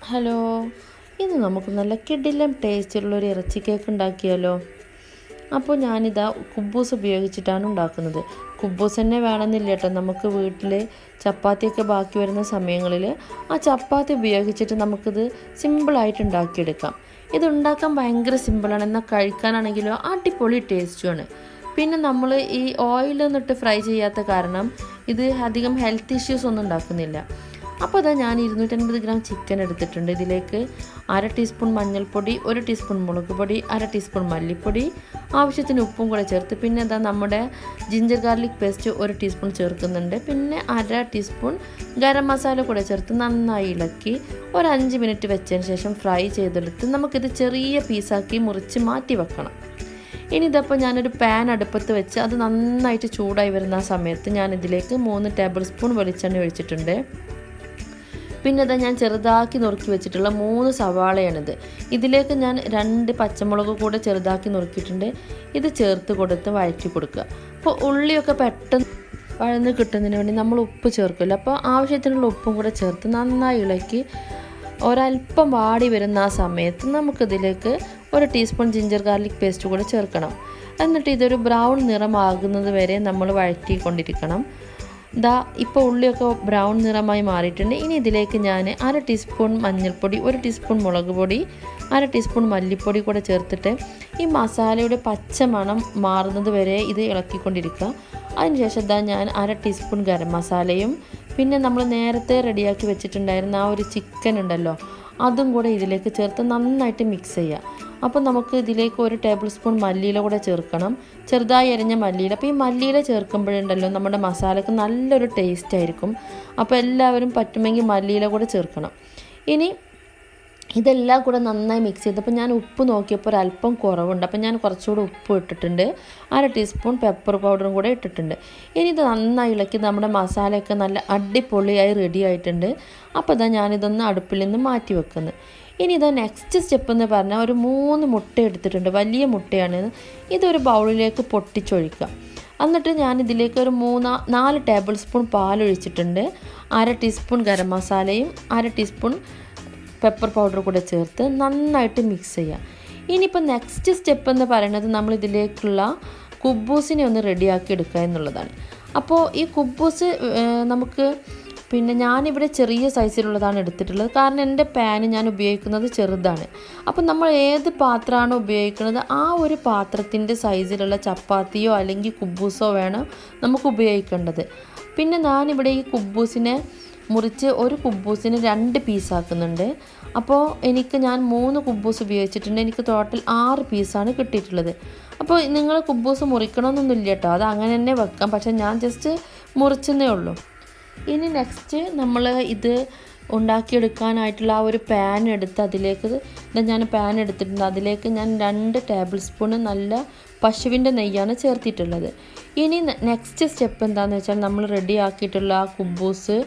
Hello, ഇന്ന് നമുക്ക് നല്ല കിടിലം ടേസ്റ്റുള്ളൊരു ഇറച്ചി കേക്ക് ഉണ്ടാക്കിയാലോ. അപ്പോൾ ഞാനിതാ കുബ്ബൂസ് ഉപയോഗിച്ചിട്ടാണ് ഉണ്ടാക്കുന്നത്. കുബ്ബൂസ് തന്നെ വേണമെന്നില്ല കേട്ടോ. നമുക്ക് വീട്ടിൽ ചപ്പാത്തിയൊക്കെ ബാക്കി വരുന്ന സമയങ്ങളിൽ ആ ചപ്പാത്തി ഉപയോഗിച്ചിട്ട് നമുക്കിത് സിമ്പിളായിട്ട് ഉണ്ടാക്കിയെടുക്കാം. ഇത് ഉണ്ടാക്കാൻ ഭയങ്കര സിമ്പിളാണ്, എന്നാൽ കഴിക്കാനാണെങ്കിലോ അടിപൊളി ടേസ്റ്റുമാണ്. പിന്നെ നമ്മൾ ഈ ഓയിലൊന്നിട്ട് ഫ്രൈ ചെയ്യാത്ത കാരണം ഇത് അധികം ഹെൽത്ത് ഇഷ്യൂസ് ഒന്നും ഉണ്ടാക്കുന്നില്ല. അപ്പോൾ അതാ ഞാൻ 250 ഗ്രാം ചിക്കൻ എടുത്തിട്ടുണ്ട്. ഇതിലേക്ക് 1/2 ടീസ്പൂൺ മഞ്ഞൾപ്പൊടി, 1 ടീസ്പൂൺ മുളക് പൊടി, 1/2 ടീസ്പൂൺ മല്ലിപ്പൊടി, ആവശ്യത്തിന് ഉപ്പും കൂടെ ചേർത്ത്, പിന്നെ അതാ നമ്മുടെ ജിഞ്ചർ ഗാർലിക് പേസ്റ്റ് 1 ടീസ്പൂൺ ചേർക്കുന്നുണ്ട്. പിന്നെ 1/2 ടീസ്പൂൺ ഗരം മസാല കൂടെ ചേർത്ത് നന്നായി ഇളക്കി ഒരു 5 മിനിറ്റ് വെച്ചതിന് ശേഷം ഫ്രൈ ചെയ്തെടുത്ത് നമുക്കിത് ചെറിയ പീസാക്കി മുറിച്ച് മാറ്റി വെക്കണം. ഇനി ഇതപ്പോൾ ഞാനൊരു പാൻ അടുപ്പത്ത് വെച്ച് അത് നന്നായിട്ട് ചൂടായി വരുന്ന ആ സമയത്ത് ഞാനിതിലേക്ക് 3 ടേബിൾ സ്പൂൺ വെളിച്ചെണ്ണ ഒഴിച്ചിട്ടുണ്ട്. പിന്നെ അതാ ഞാൻ ചെറുതാക്കി നുറുക്കി വെച്ചിട്ടുള്ള 3 സവാളയാണിത്. ഇതിലേക്ക് ഞാൻ 2 പച്ചമുളക് കൂടെ ചെറുതാക്കി നുറുക്കിയിട്ടുണ്ട്. ഇത് ചേർത്ത് കൊടുത്ത് വഴറ്റി കൊടുക്കുക. അപ്പോൾ ഉള്ളിയൊക്കെ പെട്ടെന്ന് വഴന്ന് കിട്ടുന്നതിന് വേണ്ടി നമ്മൾ ഉപ്പ് ചേർക്കില്ല. അപ്പോൾ ആവശ്യത്തിനുള്ള ഉപ്പും കൂടെ ചേർത്ത് നന്നായി ഇളക്കി ഒരല്പം വാടി വരുന്ന ആ സമയത്ത് നമുക്കിതിലേക്ക് 1 ടീസ്പൂൺ ജിഞ്ചർ ഗാർലിക് പേസ്റ്റ് കൂടെ ചേർക്കണം. എന്നിട്ട് ഇതൊരു ബ്രൗൺ നിറമാകുന്നത് വരെ നമ്മൾ വഴറ്റിക്കൊണ്ടിരിക്കണം. ഇപ്പോൾ ഉള്ളിയൊക്കെ ബ്രൗൺ നിറമായി മാറിയിട്ടുണ്ട്. ഇനി ഇതിലേക്ക് ഞാൻ 1/2 ടീസ്പൂൺ മഞ്ഞൾപ്പൊടി, 1 ടീസ്പൂൺ മുളക് പൊടി, 1/2 ടീസ്പൂൺ മല്ലിപ്പൊടി കൂടെ ചേർത്തിട്ട് ഈ മസാലയുടെ പച്ച മണം മാറുന്നത് വരെ ഇത് ഇളക്കിക്കൊണ്ടിരിക്കുക. അതിനുശേഷം ഞാൻ 1/2 ടീസ്പൂൺ ഗരം മസാലയും പിന്നെ നമ്മൾ നേരത്തെ റെഡിയാക്കി വെച്ചിട്ടുണ്ടായിരുന്ന ആ ഒരു ചിക്കൻ ഉണ്ടല്ലോ, അതും കൂടെ ഇതിലേക്ക് ചേർത്ത് നന്നായിട്ട് മിക്സ് ചെയ്യുക. അപ്പോൾ നമുക്ക് ഇതിലേക്ക് 1 ടേബിൾ സ്പൂൺ മല്ലിയില കൂടെ ചേർക്കണം, ചെറുതായി അരിഞ്ഞ മല്ലിയില. അപ്പോൾ ഈ മല്ലിയില ചേർക്കുമ്പോഴുണ്ടല്ലോ നമ്മുടെ മസാലയ്ക്ക് നല്ലൊരു ടേസ്റ്റ് ആയിരിക്കും. അപ്പോൾ എല്ലാവരും പറ്റുമെങ്കിൽ മല്ലിയില കൂടെ ചേർക്കണം. ഇനി ഇതെല്ലാം കൂടെ നന്നായി മിക്സ് ചെയ്തപ്പോൾ ഞാൻ ഉപ്പ് നോക്കിയപ്പോൾ ഒരല്പം കുറവുണ്ട്. അപ്പോൾ ഞാൻ കുറച്ചുകൂടെ ഉപ്പ് ഇട്ടിട്ടുണ്ട്. 1/2 ടീസ്പൂൺ പെപ്പർ പൗഡറും കൂടെ ഇട്ടിട്ടുണ്ട്. ഇനി ഇത് നന്നായി ഇളക്കി നമ്മുടെ മസാലയൊക്കെ നല്ല അടിപൊളിയായി റെഡി ആയിട്ടുണ്ട്. അപ്പോൾ ഞാനിതൊന്ന് അടുപ്പിൽ നിന്ന് മാറ്റി വെക്കുന്നു. ഇനി നെക്സ്റ്റ് സ്റ്റെപ്പ് എന്ന് പറഞ്ഞാൽ ഒരു 3 മുട്ട എടുത്തിട്ടുണ്ട്, വലിയ മുട്ടയാണ്. ഇതൊരു ബൗളിലേക്ക് പൊട്ടിച്ചൊഴിക്കുക. എന്നിട്ട് ഞാനിതിലേക്ക് ഒരു 4 ടേബിൾ സ്പൂൺ പാലൊഴിച്ചിട്ടുണ്ട്. 1/2 ടീസ്പൂൺ ഗരം മസാലയും 1/2 ടീസ്പൂൺ പെപ്പർ പൗഡർ കൂടെ ചേർത്ത് നന്നായിട്ട് മിക്സ് ചെയ്യുക. ഇനിയിപ്പോൾ നെക്സ്റ്റ് സ്റ്റെപ്പ് എന്ന് പറയുന്നത് നമ്മൾ ഇതിലേക്കുള്ള കുബ്ബൂസിനെ ഒന്ന് റെഡിയാക്കി എടുക്കുക എന്നുള്ളതാണ്. അപ്പോൾ ഈ കുബ്ബൂസ് നമുക്ക് പിന്നെ ഞാനിവിടെ ചെറിയ സൈസിലുള്ളതാണ് എടുത്തിട്ടുള്ളത്, കാരണം എൻ്റെ പാന് ഞാൻ ഉപയോഗിക്കുന്നത് ചെറുതാണ്. അപ്പോൾ നമ്മൾ ഏത് പാത്രമാണോ ഉപയോഗിക്കുന്നത് ആ ഒരു പാത്രത്തിൻ്റെ സൈസിലുള്ള ചപ്പാത്തിയോ അല്ലെങ്കിൽ കുബ്ബൂസോ വേണം നമുക്ക് ഉപയോഗിക്കേണ്ടത്. പിന്നെ ഞാനിവിടെ ഈ കുബ്ബൂസിനെ മുറിച്ച് ഒരു കുബ്ബൂസിന് 2 പീസാക്കുന്നുണ്ട്. അപ്പോൾ ഞാൻ 3 കുബ്ബൂസ് ഉപയോഗിച്ചിട്ടുണ്ട്. എനിക്ക് ടോട്ടൽ 6 പീസാണ് കിട്ടിയിട്ടുള്ളത്. അപ്പോൾ നിങ്ങൾ കുബ്ബൂസ് മുറിക്കണമെന്നൊന്നുമില്ല കേട്ടോ, അത് അങ്ങനെ തന്നെ വെക്കാം. പക്ഷേ ഞാൻ ജസ്റ്റ് മുറിച്ചെന്നേ ഉള്ളൂ. ഇനി നെക്സ്റ്റ് നമ്മൾ ഇത് ഉണ്ടാക്കിയെടുക്കാനായിട്ടുള്ള ആ ഒരു പാൻ എടുത്ത് അതിലേക്ക് ഞാൻ പാൻ എടുത്തിട്ടുണ്ട്. അതിലേക്ക് ഞാൻ 2 ടേബിൾ സ്പൂണ് നല്ല പശുവിൻ്റെ നെയ്യാണ് ചേർത്തിട്ടുള്ളത്. ഇനി നെക്സ്റ്റ് സ്റ്റെപ്പ് എന്താണെന്ന് വെച്ചാൽ നമ്മൾ റെഡി ആക്കിയിട്ടുള്ള ആ കുബ്ബൂസ്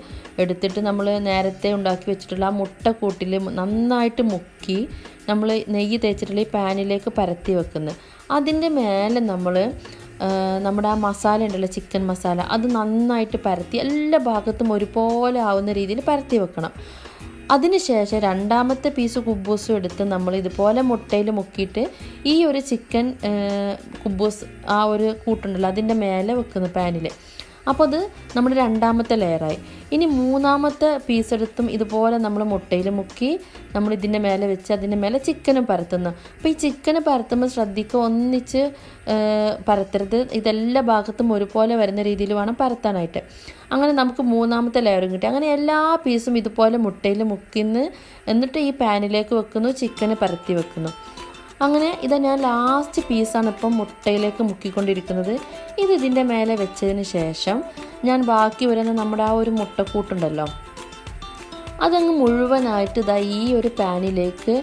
എടുത്തിട്ട് നമ്മൾ നേരത്തെ ഉണ്ടാക്കി വെച്ചിട്ടുള്ള ആ മുട്ടക്കൂട്ടിൽ നന്നായിട്ട് മുക്കി നമ്മൾ നെയ്യ് തേച്ചിട്ടുള്ള ഈ പാനിലേക്ക് പരത്തി വെക്കുന്നത്. അതിൻ്റെ മേലെ നമ്മൾ നമ്മുടെ ആ മസാല ഉണ്ടല്ലോ, ചിക്കൻ മസാല, അത് നന്നായിട്ട് പരത്തി എല്ലാ ഭാഗത്തും ഒരുപോലെ ആവുന്ന രീതിയിൽ പരത്തി വെക്കണം. അതിനുശേഷം 2ാമത്തെ പീസ് കുബ്ബൂസും എടുത്ത് നമ്മൾ ഇതുപോലെ മുട്ടയിൽ മുക്കിയിട്ട് ഈ ഒരു ചിക്കൻ കുബ്ബൂസ് ആ ഒരു കൂട്ടുണ്ടല്ലോ അതിൻ്റെ മേലെ വെക്കുന്ന പാനിൽ. അപ്പോൾ അത് നമ്മുടെ 2ാമത്തെ ലെയറായി. ഇനി 3ാമത്തെ പീസ് എടുത്തും ഇതുപോലെ നമ്മൾ മുട്ടയിൽ മുക്കി നമ്മൾ ഇതിൻ്റെ മേലെ വെച്ച് അതിൻ്റെ മേലെ ചിക്കനും പരത്തുന്നു. അപ്പോൾ ഈ ചിക്കന് പരത്തുമ്പോൾ ശ്രദ്ധിക്കുക, ഒന്നിച്ച് പരത്തരുത്. ഇതെല്ലാ ഭാഗത്തും ഒരുപോലെ വരുന്ന രീതിയിൽ വേണം പരത്താനായിട്ട്. അങ്ങനെ നമുക്ക് 3ാമത്തെ ലെയറും കിട്ടി. അങ്ങനെ എല്ലാ പീസും ഇതുപോലെ മുട്ടയിൽ മുക്കിന്ന് എന്നിട്ട് ഈ പാനിലേക്ക് വെക്കുന്നു, ചിക്കന് പരത്തി വെക്കുന്നു. അങ്ങനെ ഞാൻ ലാസ്റ്റ് പീസാണ് ഇപ്പം മുട്ടയിലേക്ക് മുക്കിക്കൊണ്ടിരിക്കുന്നത്. ഇതിൻ്റെ മേലെ വെച്ചതിന് ശേഷം ഞാൻ ബാക്കി വരുന്ന നമ്മുടെ ആ ഒരു മുട്ടക്കൂട്ടുണ്ടല്ലോ അതങ്ങ് മുഴുവനായിട്ട് ഈ ഒരു പാനിലേക്ക്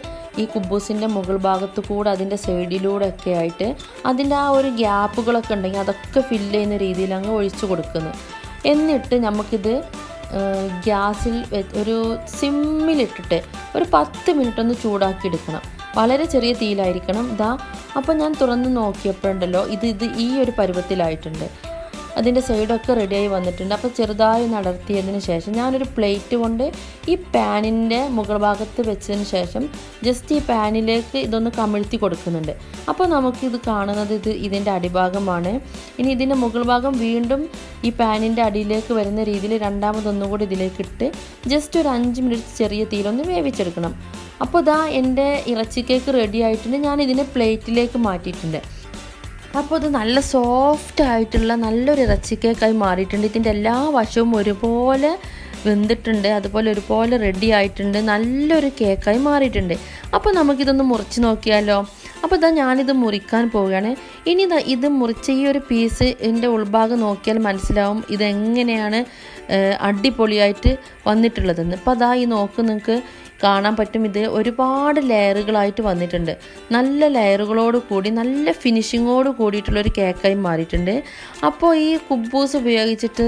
ഈ കുബ്ബൂസിൻ്റെ മുകൾ ഭാഗത്തു കൂടെ അതിൻ്റെ സൈഡിലൂടെ ഒക്കെ ആയിട്ട് അതിൻ്റെ ആ ഒരു ഗ്യാപ്പുകളൊക്കെ ഉണ്ടെങ്കിൽ അതൊക്കെ ഫില്ല് ചെയ്യുന്ന രീതിയിൽ അങ്ങ് ഒഴിച്ചു കൊടുക്കുന്നു. എന്നിട്ട് നമുക്കിത് ഗ്യാസിൽ ഒരു സിമ്മിലിട്ടിട്ട് ഒരു 10 മിനിറ്റ് ഒന്ന് ചൂടാക്കി എടുക്കണം. വളരെ ചെറിയ തീയിലായിരിക്കണം. അപ്പോൾ ഞാൻ തുറന്ന് നോക്കിയപ്പോഴുണ്ടല്ലോ ഇത് ഈ ഒരു പരുവത്തിലായിട്ടുണ്ട്. അതിൻ്റെ സൈഡൊക്കെ റെഡിയായി വന്നിട്ടുണ്ട്. അപ്പോൾ ചെറുതായി ഒന്ന് അടർത്തിയതിന് ശേഷം ഞാനൊരു പ്ലേറ്റ് കൊണ്ട് ഈ പാനിൻ്റെ മുകൾ ഭാഗത്ത് വെച്ചതിന് ശേഷം ജസ്റ്റ് ഈ പാനിലേക്ക് ഇതൊന്ന് കമിഴ്ത്തി കൊടുക്കുന്നുണ്ട്. അപ്പോൾ നമുക്കിത് കാണുന്നത് ഇതിൻ്റെ അടിഭാഗമാണ്. ഇനി ഇതിൻ്റെ മുകൾ ഭാഗം വീണ്ടും ഈ പാനിൻ്റെ അടിയിലേക്ക് വരുന്ന രീതിയിൽ രണ്ടാമതൊന്നും കൂടി ഇതിലേക്ക് ഇട്ട് ജസ്റ്റ് ഒരു 5 മിനിറ്റ് ചെറിയ തീയിലൊന്ന് വേവിച്ചെടുക്കണം. അപ്പോൾ ഇതാ എൻ്റെ ഇറച്ചി കേക്ക് റെഡി ആയിട്ടുണ്ട്. ഞാൻ ഇതിനെ പ്ലേറ്റിലേക്ക് മാറ്റിയിട്ടുണ്ട്. അപ്പോൾ ഇത് നല്ല സോഫ്റ്റ് ആയിട്ടുള്ള നല്ലൊരു ഇറച്ചി കേക്കായി മാറിയിട്ടുണ്ട്. ഇതിൻ്റെ എല്ലാ വശവും ഒരുപോലെ വെന്തിട്ടുണ്ട്, അതുപോലെ ഒരുപോലെ റെഡി ആയിട്ടുണ്ട്, നല്ലൊരു കേക്കായി മാറിയിട്ടുണ്ട്. അപ്പോൾ നമുക്കിതൊന്ന് മുറിച്ച് നോക്കിയാലോ. അപ്പോൾ ഇതാ ഞാനിത് മുറിക്കാൻ പോവുകയാണ്. ഇനി ഇത് മുറിച്ച ഈ ഒരു പീസ് എൻ്റെ ഉൾഭാഗം നോക്കിയാൽ മനസ്സിലാവും ഇതെങ്ങനെയാണ് അടിപൊളിയായിട്ട് വന്നിട്ടുള്ളതെന്ന്. അപ്പോൾ അതാ ഈ നോക്ക് നിങ്ങൾക്ക് കാണാൻ പറ്റും. ഇത് ഒരുപാട് ലെയറുകളായിട്ട് വന്നിട്ടുണ്ട്. നല്ല ലെയറുകളോട് കൂടി നല്ല ഫിനിഷിങ്ങോട് കൂടിയിട്ടുള്ളൊരു കേക്കായി മാറിയിട്ടുണ്ട്. അപ്പോൾ ഈ കുബൂസ് ഉപയോഗിച്ചിട്ട്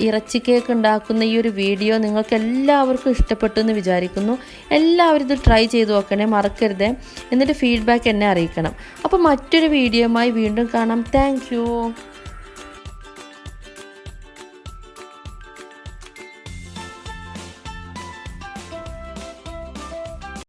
ഇറച്ചി കേക്ക് ഉണ്ടാക്കുന്ന ഈ ഒരു വീഡിയോ നിങ്ങൾക്ക് എല്ലാവർക്കും ഇഷ്ടപ്പെട്ടു എന്ന് വിചാരിക്കുന്നു. എല്ലാവരും ഇത് ട്രൈ ചെയ്ത് നോക്കണേ, മറക്കരുത്. എന്നിട്ട് ഫീഡ്ബാക്ക് എന്നെ അറിയിക്കണം. അപ്പോൾ മറ്റൊരു വീഡിയോയുമായി വീണ്ടും കാണാം. Thank you.